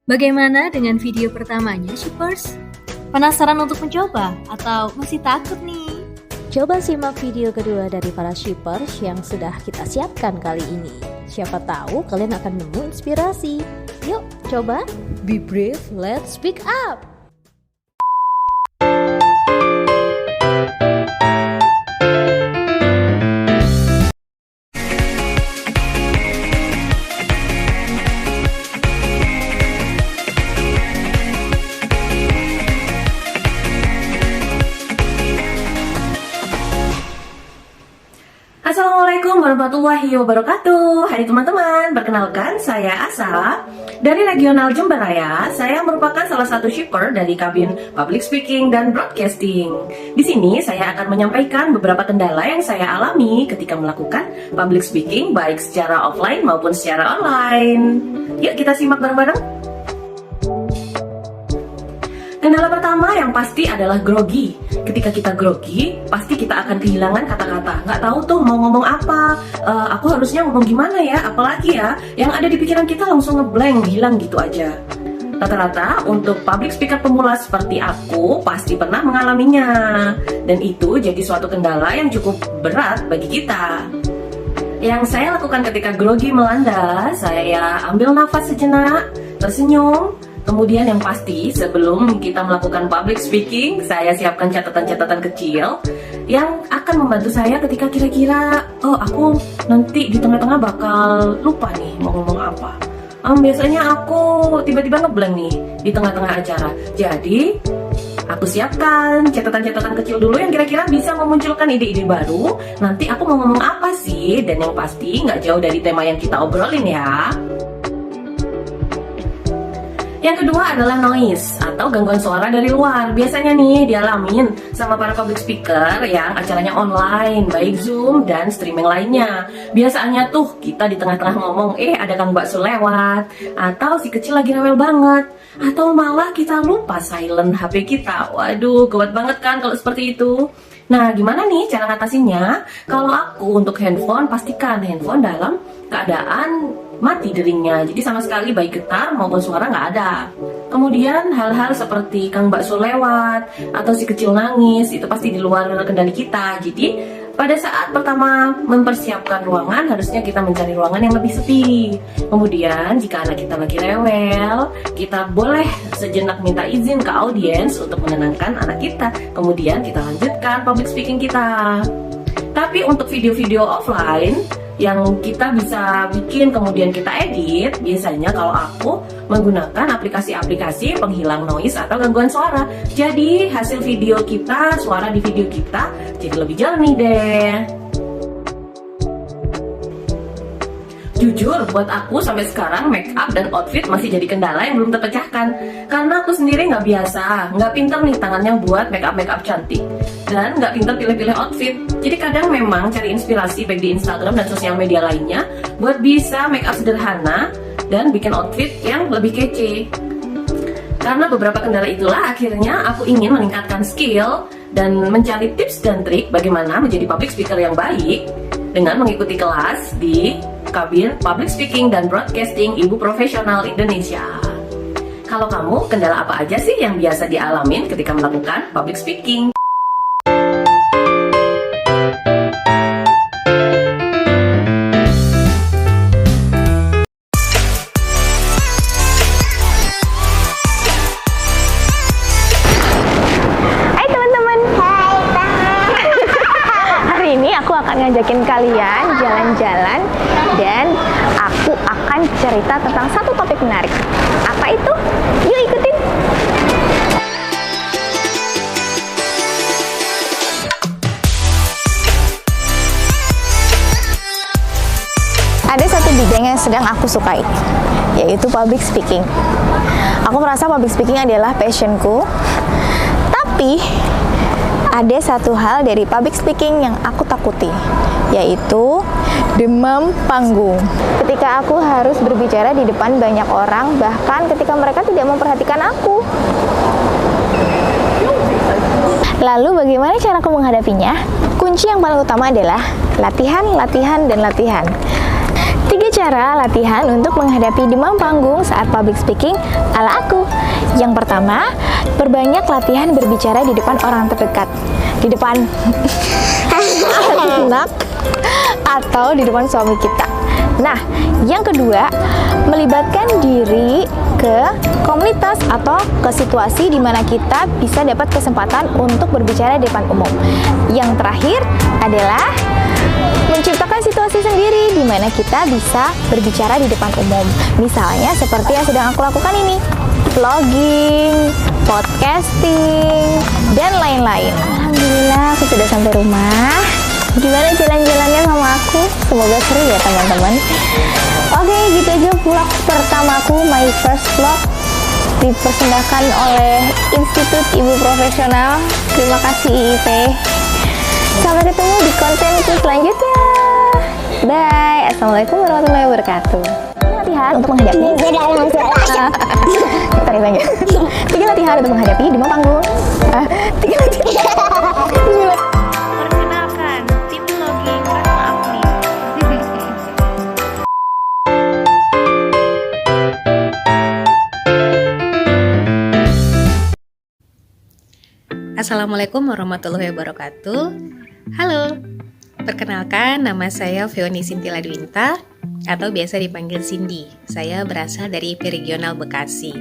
Bagaimana dengan video pertamanya, Shippers? Penasaran untuk mencoba atau masih takut nih? Coba simak video kedua dari para shippers yang sudah kita siapkan kali ini. Siapa tahu kalian akan nemu inspirasi. Yuk, coba. Be brave, let's speak up. Assalamualaikum warahmatullahi wabarakatuh. Hai teman-teman, perkenalkan saya Asa dari Regional Jember Raya. Saya merupakan salah satu shipper dari kabin Public Speaking dan Broadcasting. Di sini saya akan menyampaikan beberapa kendala yang saya alami ketika melakukan public speaking baik secara offline maupun secara online. Yuk kita simak bareng-bareng. Kendala pertama yang pasti adalah grogi. Ketika kita grogi, pasti kita akan kehilangan kata-kata. Nggak tahu tuh mau ngomong apa, aku harusnya ngomong gimana ya, apalagi ya, yang ada di pikiran kita langsung ngeblank, hilang gitu aja. Rata-rata untuk public speaker pemula seperti aku pasti pernah mengalaminya. Dan itu jadi suatu kendala yang cukup berat bagi kita. Yang saya lakukan ketika grogi melanda, saya ambil nafas sejenak, tersenyum. Kemudian yang pasti sebelum kita melakukan public speaking, saya siapkan catatan-catatan kecil yang akan membantu saya ketika kira-kira, oh aku nanti di tengah-tengah bakal lupa nih mau ngomong apa. Biasanya aku tiba-tiba ngeblank nih di tengah-tengah acara. Jadi aku siapkan catatan-catatan kecil dulu yang kira-kira bisa memunculkan ide-ide baru. Nanti aku mau ngomong apa sih, dan yang pasti nggak jauh dari tema yang kita obrolin ya. Yang kedua adalah noise atau gangguan suara dari luar. Biasanya nih dialamin sama para public speaker yang acaranya online, baik Zoom dan streaming lainnya. Biasanya tuh kita di tengah-tengah ngomong, ada kang bakso lewat, atau si kecil lagi rewel banget, atau malah kita lupa silent HP kita. Waduh, gawat banget kan kalau seperti itu. Nah, gimana nih cara ngatasinnya? Kalau aku untuk handphone, pastikan handphone dalam keadaan mati deringnya, jadi sama sekali baik getar maupun suara nggak ada. Kemudian hal-hal seperti kang bakso lewat atau si kecil nangis itu pasti di luar kendali kita. Jadi pada saat pertama mempersiapkan ruangan, harusnya kita mencari ruangan yang lebih sepi. Kemudian jika anak kita lagi rewel, kita boleh sejenak minta izin ke audiens untuk menenangkan anak kita. Kemudian kita lanjutkan public speaking kita. Tapi untuk video-video offline yang kita bisa bikin kemudian kita edit, biasanya kalau aku menggunakan aplikasi-aplikasi penghilang noise atau gangguan suara. Jadi hasil video kita, suara di video kita jadi lebih jernih deh. Jujur, buat aku sampai sekarang make up dan outfit masih jadi kendala yang belum terpecahkan. Karena aku sendiri nggak biasa, nggak pinter nih tangannya buat make up cantik, dan nggak pinter pilih-pilih outfit. Jadi kadang memang cari inspirasi baik di Instagram dan sosial media lainnya buat bisa make up sederhana dan bikin outfit yang lebih kece. Karena beberapa kendala itulah akhirnya aku ingin meningkatkan skill dan mencari tips dan trik bagaimana menjadi public speaker yang baik dengan mengikuti kelas di kabin Public Speaking dan Broadcasting Ibu Profesional Indonesia. Kalau kamu, kendala apa aja sih yang biasa dialamin ketika melakukan public speaking? Hai teman-teman. Hari ini aku akan ngajakin kalian jalan-jalan dan aku akan cerita tentang satu topik menarik. Apa itu? Yuk ikutin. Ada satu bidang yang sedang aku sukai, yaitu public speaking. Aku merasa public speaking adalah passionku, tapi ada satu hal dari public speaking yang aku takuti, yaitu demam panggung. Ketika aku harus berbicara di depan banyak orang, bahkan ketika mereka tidak memperhatikan aku. Lalu bagaimana cara aku menghadapinya? Kunci yang paling utama adalah latihan, latihan, dan latihan. 3 cara latihan untuk menghadapi demam panggung saat public speaking ala aku. Yang pertama, perbanyak latihan berbicara di depan orang terdekat, di depan anak atau di depan suami kita. Nah, yang kedua, melibatkan diri ke komunitas atau ke situasi di mana kita bisa dapat kesempatan untuk berbicara di depan umum. Yang terakhir adalah menciptakan situasi sendiri di mana kita bisa berbicara di depan umum. Misalnya seperti yang sedang aku lakukan ini, vlogging, podcasting, dan lain-lain. Alhamdulillah aku sudah sampai rumah. Gimana jalan-jalannya sama aku? Semoga seru ya teman-teman. Oke, gitu aja vlog pertamaku, my first vlog, dipersembahkan oleh Institut Ibu Profesional. Terima kasih IIP. Sampai ketemu di kontenku selanjutnya. Bye. Assalamualaikum warahmatullahi wabarakatuh. Latihan untuk menghadapi tiga latihan untuk menghadapi demam panggung. Tiga latihan. Perkenalkan, tim vlogging Ratu Afni. Assalamualaikum warahmatullahi wabarakatuh. Halo, perkenalkan nama saya Feoni Sintila Dwinta atau biasa dipanggil Cindy. Saya berasal dari IP Regional Bekasi.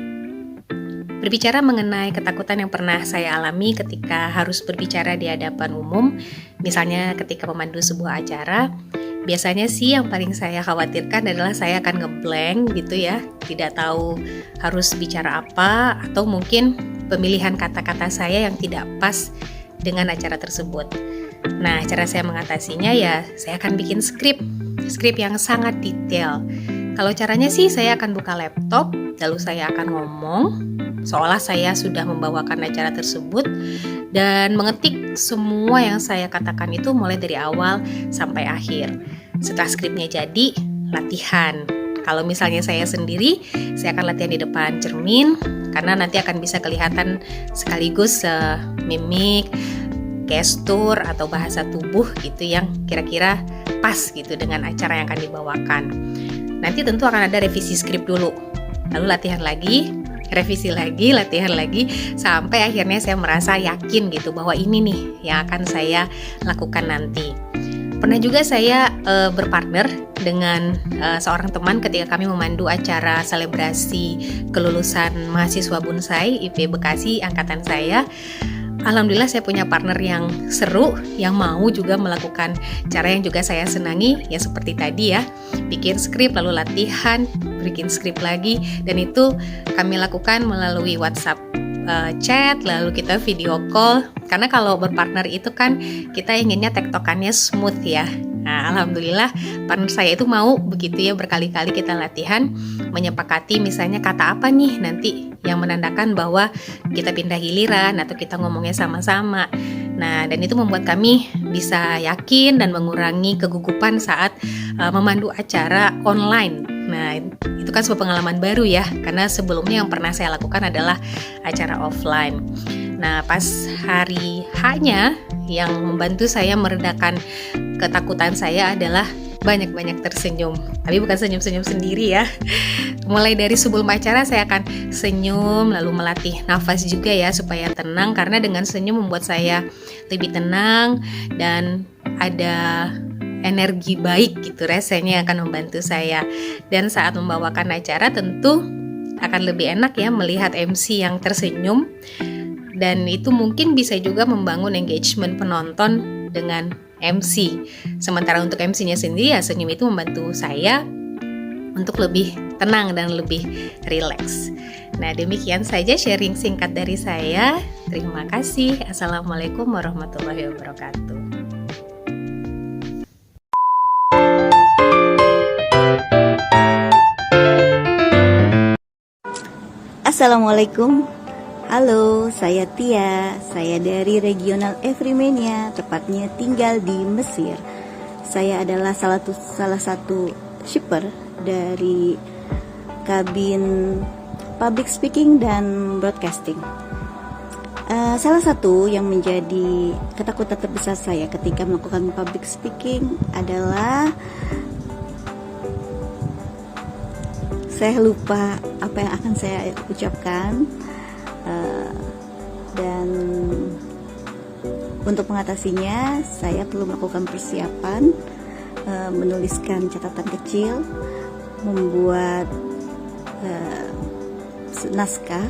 Berbicara mengenai ketakutan yang pernah saya alami ketika harus berbicara di hadapan umum, misalnya ketika memandu sebuah acara, biasanya sih yang paling saya khawatirkan adalah saya akan ngeblank gitu ya, tidak tahu harus bicara apa, atau mungkin pemilihan kata-kata saya yang tidak pas dengan acara tersebut. Nah, cara saya mengatasinya ya, saya akan bikin skrip yang sangat detail. Kalau caranya sih, saya akan buka laptop, lalu saya akan ngomong seolah saya sudah membawakan acara tersebut dan mengetik semua yang saya katakan itu mulai dari awal sampai akhir. Setelah skripnya jadi, latihan. Kalau misalnya saya sendiri, saya akan latihan di depan cermin karena nanti akan bisa kelihatan sekaligus mimik, gestur atau bahasa tubuh gitu yang kira-kira pas gitu dengan acara yang akan dibawakan. Nanti tentu akan ada revisi skrip dulu, lalu latihan lagi, revisi lagi, latihan lagi, sampai akhirnya saya merasa yakin gitu bahwa ini nih yang akan saya lakukan nanti. Pernah juga saya berpartner dengan seorang teman ketika kami memandu acara selebrasi kelulusan mahasiswa Bunsai IP Bekasi angkatan saya. Alhamdulillah saya punya partner yang seru, yang mau juga melakukan cara yang juga saya senangi, ya seperti tadi ya, bikin skrip lalu latihan, bikin skrip lagi, dan itu kami lakukan melalui WhatsApp chat, lalu kita video call, karena kalau berpartner itu kan kita inginnya tektokannya smooth ya. Nah, alhamdulillah partner saya itu mau begitu ya, berkali-kali kita latihan menyepakati misalnya kata apa nih nanti yang menandakan bahwa kita pindah giliran atau kita ngomongnya sama-sama. Nah, dan itu membuat kami bisa yakin dan mengurangi kegugupan saat memandu acara online. Nah, itu kan sebuah pengalaman baru ya, karena sebelumnya yang pernah saya lakukan adalah acara offline. Nah, pas hari H-nya yang membantu saya meredakan ketakutan saya adalah banyak-banyak tersenyum. Tapi bukan senyum-senyum sendiri ya. Mulai dari sebelum acara saya akan senyum, lalu melatih nafas juga ya supaya tenang, karena dengan senyum membuat saya lebih tenang dan ada energi baik gitu rasanya akan membantu saya. Dan saat membawakan acara tentu akan lebih enak ya melihat MC yang tersenyum, dan itu mungkin bisa juga membangun engagement penonton dengan MC. Sementara untuk MC-nya sendiri ya senyum itu membantu saya untuk lebih tenang dan lebih rileks. Nah, demikian saja sharing singkat dari saya. Terima kasih. Assalamualaikum warahmatullahi wabarakatuh. Assalamualaikum. Halo, saya Tia. Saya dari Regional Everymania, tepatnya tinggal di Mesir. Saya adalah salah satu shipper dari kabin public speaking dan broadcasting. Salah satu yang menjadi ketakutan terbesar saya ketika melakukan public speaking adalah saya lupa apa yang akan saya ucapkan, dan untuk mengatasinya saya perlu melakukan persiapan, menuliskan catatan kecil, membuat naskah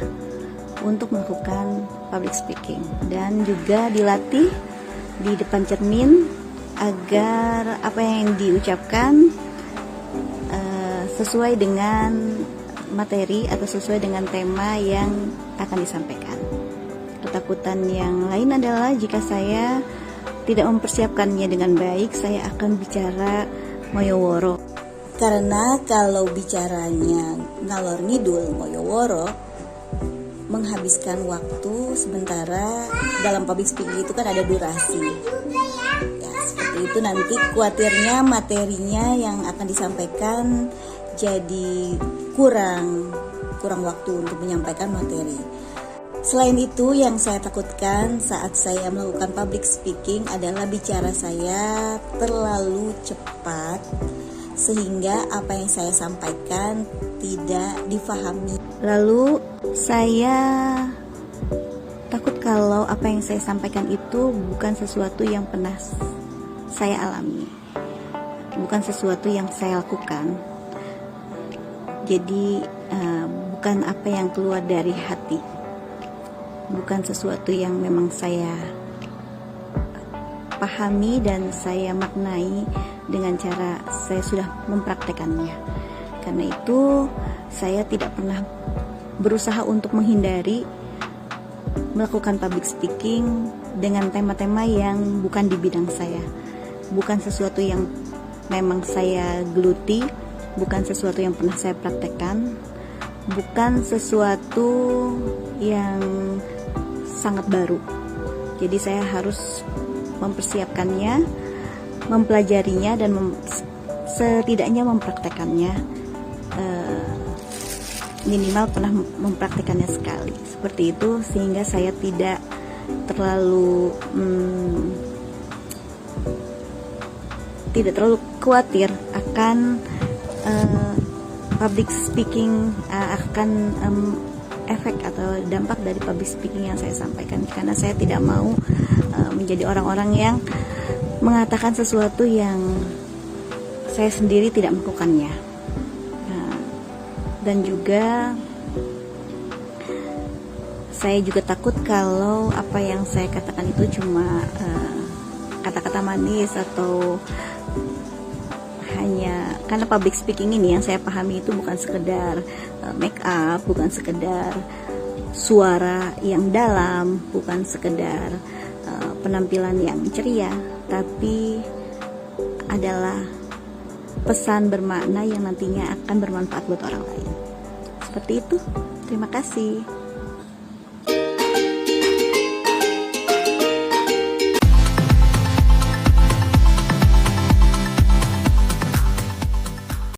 untuk melakukan public speaking, dan juga dilatih di depan cermin agar apa yang diucapkan sesuai dengan materi atau sesuai dengan tema yang akan disampaikan. Ketakutan yang lain adalah jika saya tidak mempersiapkannya dengan baik, saya akan bicara moyoworo. Karena kalau bicaranya ngalor ngidul moyoworo, menghabiskan waktu, sementara dalam public speaking itu kan ada durasi. Ya, seperti itu nanti khawatirnya materinya yang akan disampaikan jadi kurang waktu untuk menyampaikan materi. Selain itu, yang saya takutkan saat saya melakukan public speaking adalah bicara saya terlalu cepat sehingga apa yang saya sampaikan tidak difahami. Lalu saya takut kalau apa yang saya sampaikan itu bukan sesuatu yang pernah saya alami, bukan sesuatu yang saya lakukan. Jadi bukan apa yang keluar dari hati, bukan sesuatu yang memang saya pahami dan saya maknai dengan cara saya sudah mempraktekannya. Karena itu saya tidak pernah berusaha untuk menghindari melakukan public speaking dengan tema-tema yang bukan di bidang saya, bukan sesuatu yang memang saya geluti, bukan sesuatu yang pernah saya praktekkan, bukan sesuatu yang sangat baru. Jadi saya harus mempersiapkannya, mempelajarinya, dan setidaknya mempraktekannya, minimal pernah mempraktekannya sekali. Seperti itu, sehingga saya tidak terlalu khawatir akan public speaking, akan efek atau dampak dari public speaking yang saya sampaikan, karena saya tidak mau menjadi orang-orang yang mengatakan sesuatu yang saya sendiri tidak melakukannya. Dan juga saya juga takut kalau apa yang saya katakan itu cuma kata-kata manis, atau hanya karena public speaking ini yang saya pahami itu bukan sekedar make up, bukan sekedar suara yang dalam, bukan sekedar penampilan yang ceria, tapi adalah pesan bermakna yang nantinya akan bermanfaat buat orang lain. Seperti itu. Terima kasih.